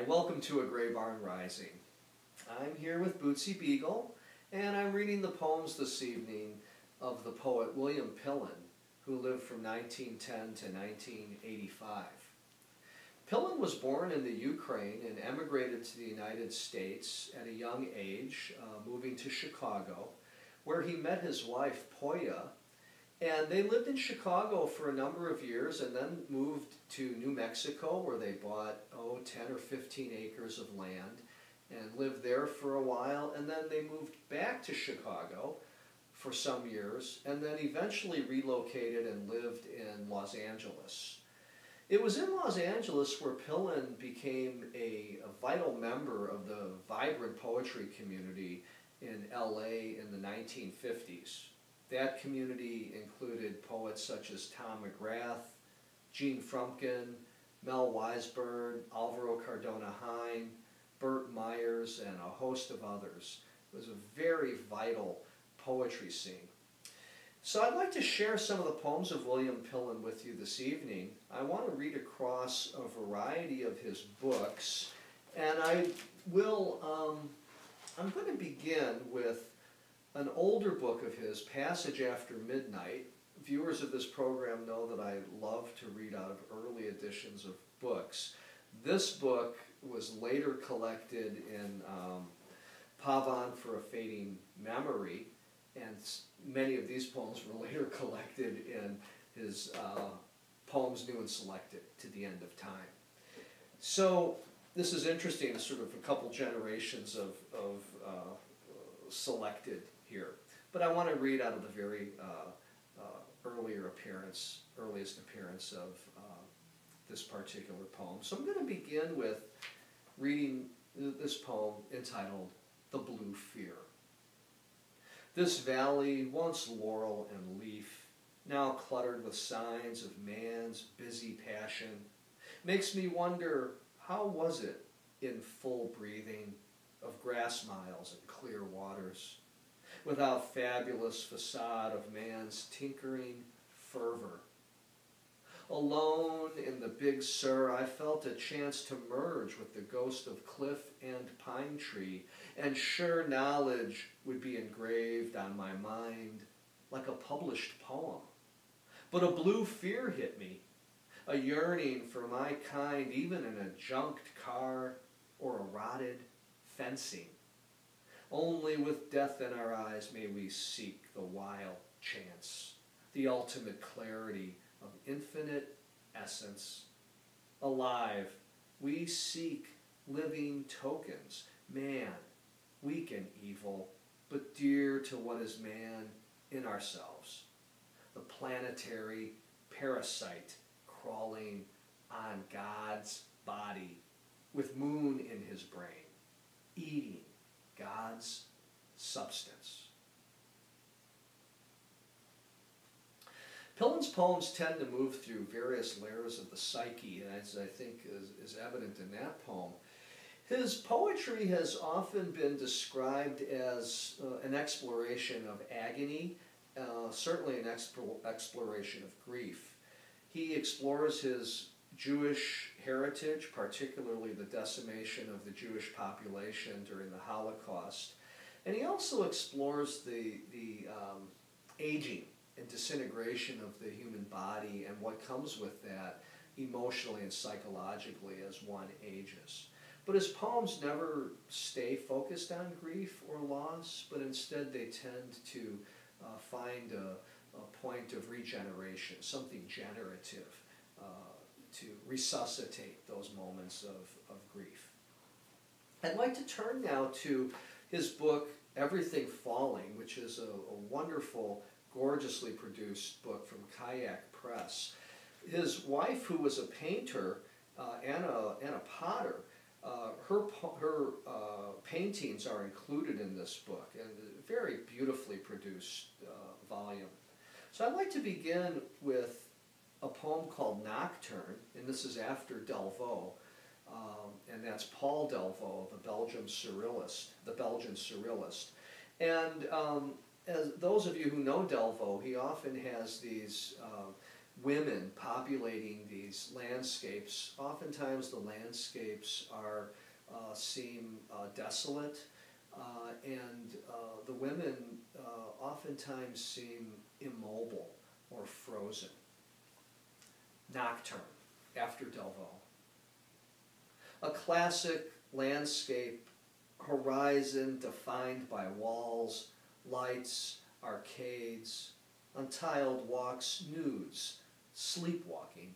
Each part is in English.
Hi, welcome to A Gray Barn Rising. I'm here with Bootsy Beagle, and I'm reading the poems this evening of the poet William Pillin, who lived from 1910 to 1985. Pillin was born in the Ukraine and emigrated to the United States at a young age, moving to Chicago, where he met his wife, Poya, and they lived in Chicago for a number of years and then moved to New Mexico, where they bought, 10 or 15 acres of land and lived there for a while. And then they moved back to Chicago for some years and then eventually relocated and lived in Los Angeles. It was in Los Angeles where Pillin became a vital member of the vibrant poetry community in LA in the 1950s. That community included poets such as Tom McGrath, Gene Frumkin, Mel Weisberg, Alvaro Cardona Hine, Burt Myers, and a host of others. It was a very vital poetry scene. So I'd like to share some of the poems of William Pillin with you this evening. I want to read across a variety of his books, and I'm going to begin with an older book of his, Passage After Midnight. Viewers of this program know that I love to read out of early editions of books. This book was later collected in Pavan for a Fading Memory, and many of these poems were later collected in his Poems New and Selected, To the End of Time. So this is interesting, sort of a couple generations of selected here. But I want to read out of the very earliest appearance of this particular poem. So I'm going to begin with reading this poem entitled The Blue Fear. This valley, once laurel and leaf, now cluttered with signs of man's busy passion, makes me wonder, how was it in full breathing of grass miles and clear waters, without fabulous facade of man's tinkering fervor? Alone in the Big Sur, I felt a chance to merge with the ghost of cliff and pine tree, and sure knowledge would be engraved on my mind like a published poem. But a blue fear hit me, a yearning for my kind even in a junked car or a rotted fencing. Only with death in our eyes may we seek the wild chance, the ultimate clarity of infinite essence. Alive, we seek living tokens, man, weak and evil, but dear to what is man in ourselves. The planetary parasite crawling on God's body, with moon in his brain, eating God's substance. Pillin's poems tend to move through various layers of the psyche, as I think is evident in that poem. His poetry has often been described as an exploration of agony, certainly an exploration of grief. He explores his Jewish heritage, particularly the decimation of the Jewish population during the Holocaust. And he also explores the aging and disintegration of the human body and what comes with that emotionally and psychologically as one ages. But his poems never stay focused on grief or loss, but instead they tend to find a point of regeneration, something generative, to resuscitate those moments of grief. I'd like to turn now to his book, Everything Falling, which is a wonderful, gorgeously produced book from Kayak Press. His wife, who was a painter and a potter, her paintings are included in this book, and a very beautifully produced volume. So I'd like to begin with a poem called Nocturne, and this is after Delvaux, and that's Paul Delvaux, the Belgian surrealist. And as those of you who know Delvaux, he often has these women populating these landscapes. Oftentimes the landscapes seem desolate, and the women oftentimes seem immobile or frozen. Nocturne, after Delvaux. A classic landscape horizon defined by walls, lights, arcades, untiled walks, nudes, sleepwalking.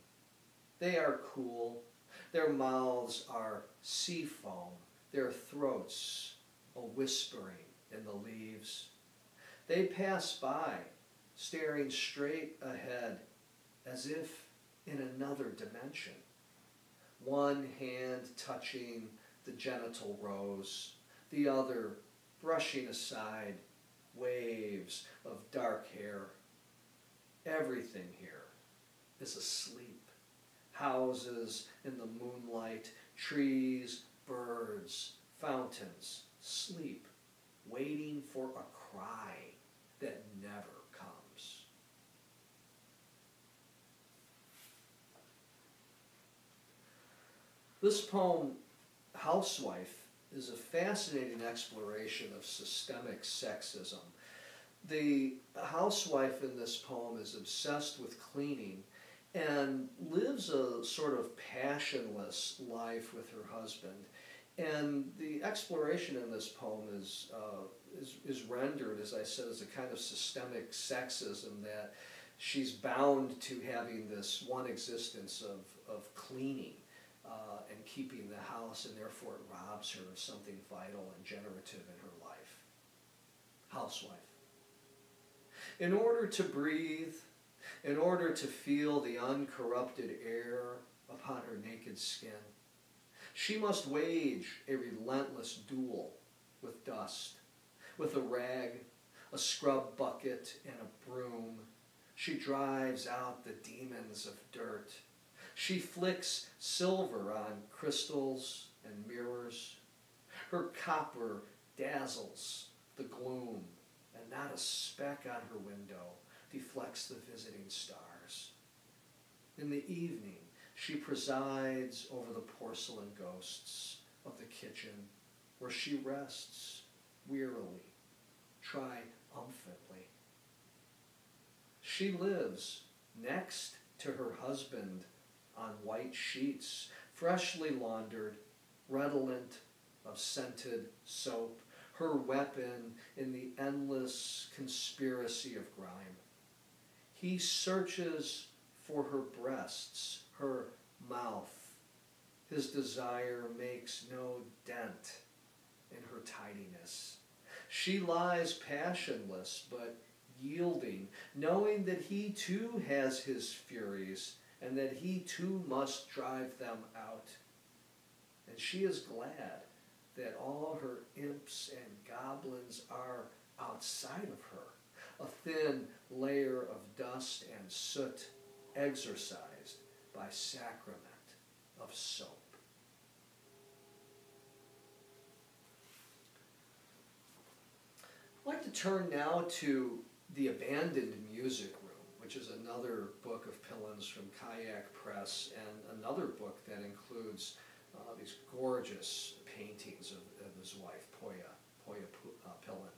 They are cool. Their mouths are sea foam, their throats a whispering in the leaves. They pass by, staring straight ahead, as if in another dimension. One hand touching the genital rose, the other brushing aside waves of dark hair. Everything here is asleep. Houses in the moonlight, trees, birds, fountains, sleep, waiting for a cry that never comes. This poem, Housewife, is a fascinating exploration of systemic sexism. The housewife in this poem is obsessed with cleaning and lives a sort of passionless life with her husband. And the exploration in this poem is rendered, as I said, as a kind of systemic sexism, that she's bound to having this one existence of cleaning and keeping the house, and therefore it robs her of something vital and generative in her life. Housewife. In order to breathe, in order to feel the uncorrupted air upon her naked skin, she must wage a relentless duel with dust. With a rag, a scrub bucket, and a broom, she drives out the demons of dirt. She flicks silver on crystals and mirrors. Her copper dazzles the gloom, and not a speck on her window deflects the visiting stars. In the evening, she presides over the porcelain ghosts of the kitchen, where she rests wearily, triumphantly. She lives next to her husband on white sheets, freshly laundered, redolent of scented soap, her weapon in the endless conspiracy of grime. He searches for her breasts, her mouth. His desire makes no dent in her tidiness. She lies passionless but yielding, knowing that he too has his furies and that he too must drive them out. And she is glad that all her imps and goblins are outside of her, a thin layer of dust and soot exorcised by sacrament of soap. I'd like to turn now to The Abandoned Music Room, which is another book of Pillin's from Kayak Press, and another book that includes these gorgeous paintings of his wife, Poya Pillin.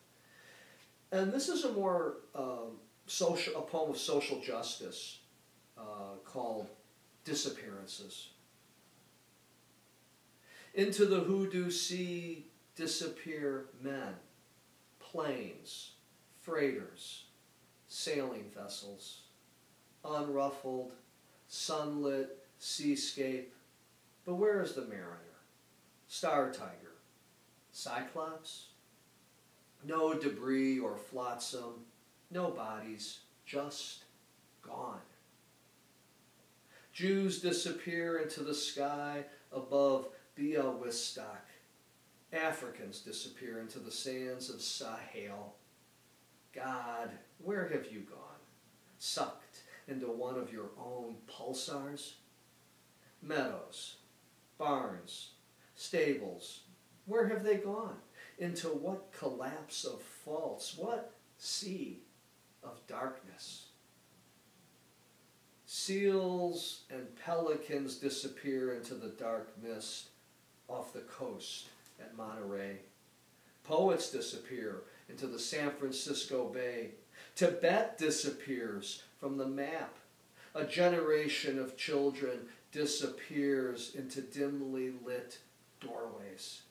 And this is a more a poem of social justice called Disappearances. Into the hoodoo sea disappear men, planes, freighters, sailing vessels, unruffled, sunlit seascape. But where is the mariner? Star tiger? Cyclops? No debris or flotsam, no bodies, just gone. Jews disappear into the sky above Białystok. Africans disappear into the sands of Sahel. God, where have you gone? Sucked into one of your own pulsars? Meadows, barns, stables, where have they gone? Into what collapse of faults? What sea of darkness? Seals and pelicans disappear into the dark mist off the coast at Monterey. Poets disappear into the San Francisco Bay. Tibet disappears from the map. A generation of children disappears into dimly lit doorways.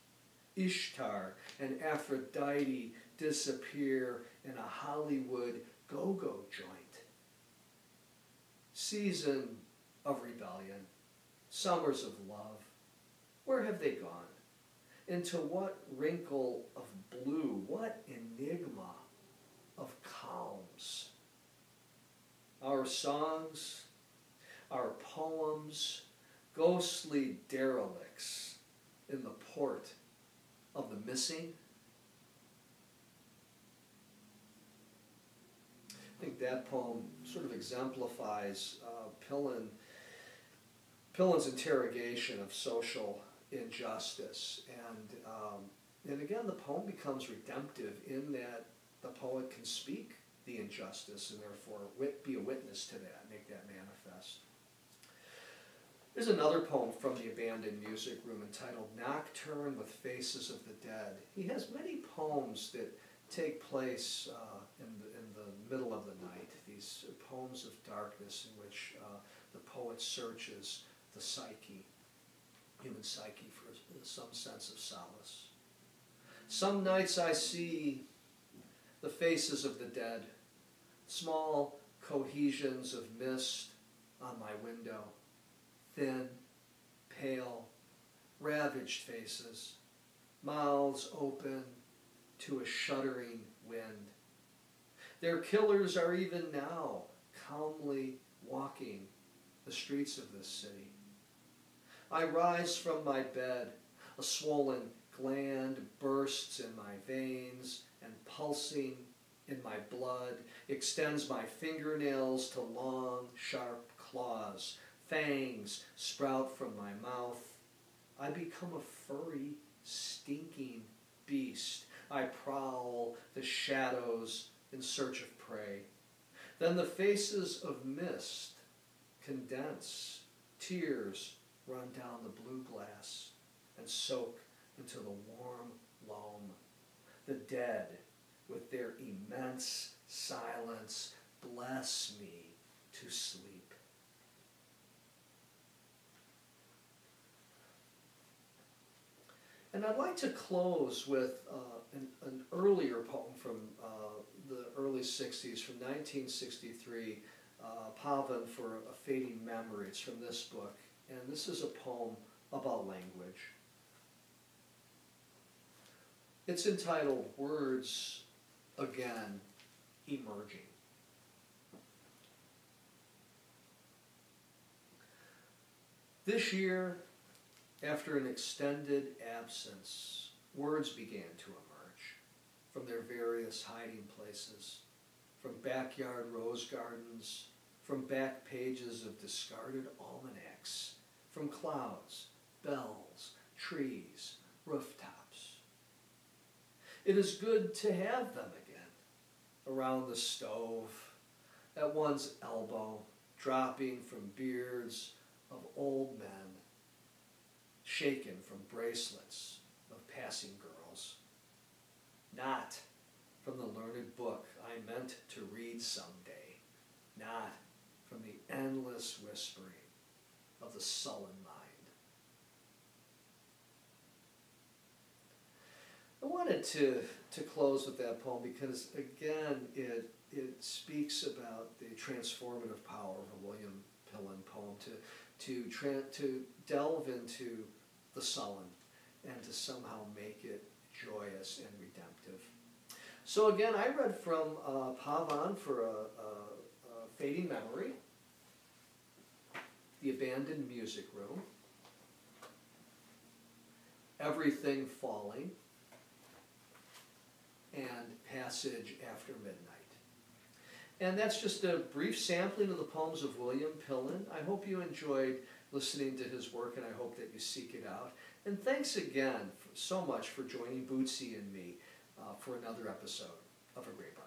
Ishtar and Aphrodite disappear in a Hollywood go-go joint. Season of rebellion, summers of love, where have they gone? Into what wrinkle of blue, what enigma of calms? Our songs, our poems, ghostly derelicts in the port of the missing. I think that poem sort of exemplifies Pillin's interrogation of social injustice. And again, the poem becomes redemptive in that the poet can speak the injustice and therefore be a witness to that, make that manifest. There's another poem from the abandoned music room entitled Nocturne with Faces of the Dead. He has many poems that take place in the middle of the night, these poems of darkness in which the poet searches the psyche, human psyche, for some sense of solace. Some nights I see the faces of the dead, small cohesions of mist on my window, thin, pale, ravaged faces, mouths open to a shuddering wind. Their killers are even now calmly walking the streets of this city. I rise from my bed, a swollen gland bursts in my veins, and pulsing in my blood extends my fingernails to long, sharp claws. Fangs sprout from my mouth. I become a furry, stinking beast. I prowl the shadows in search of prey. Then the faces of mist condense. Tears run down the blue glass and soak into the warm loam. The dead, with their immense silence, bless me to sleep. And I'd like to close with an earlier poem from the early 60s, from 1963, Pavan for a Fading Memory. It's from this book, and this is a poem about language. It's entitled Words Again Emerging. This year, after an extended absence, words began to emerge from their various hiding places, from backyard rose gardens, from back pages of discarded almanacs, from clouds, bells, trees, rooftops. It is good to have them again, around the stove, at one's elbow, dropping from beards of old men, shaken from bracelets of passing girls, not from the learned book I meant to read someday, not from the endless whispering of the sullen mind. I wanted to close with that poem because, again, it speaks about the transformative power of a William Pillin poem to delve into the sullen and to somehow make it joyous and redemptive. So again, I read from Pavan for a Fading Memory, The Abandoned Music Room, Everything Falling, and Passage After Midnight. And that's just a brief sampling of the poems of William Pillin. I hope you enjoyed listening to his work, and I hope that you seek it out. And thanks again so much for joining Bootsy and me for another episode of A Great Bar.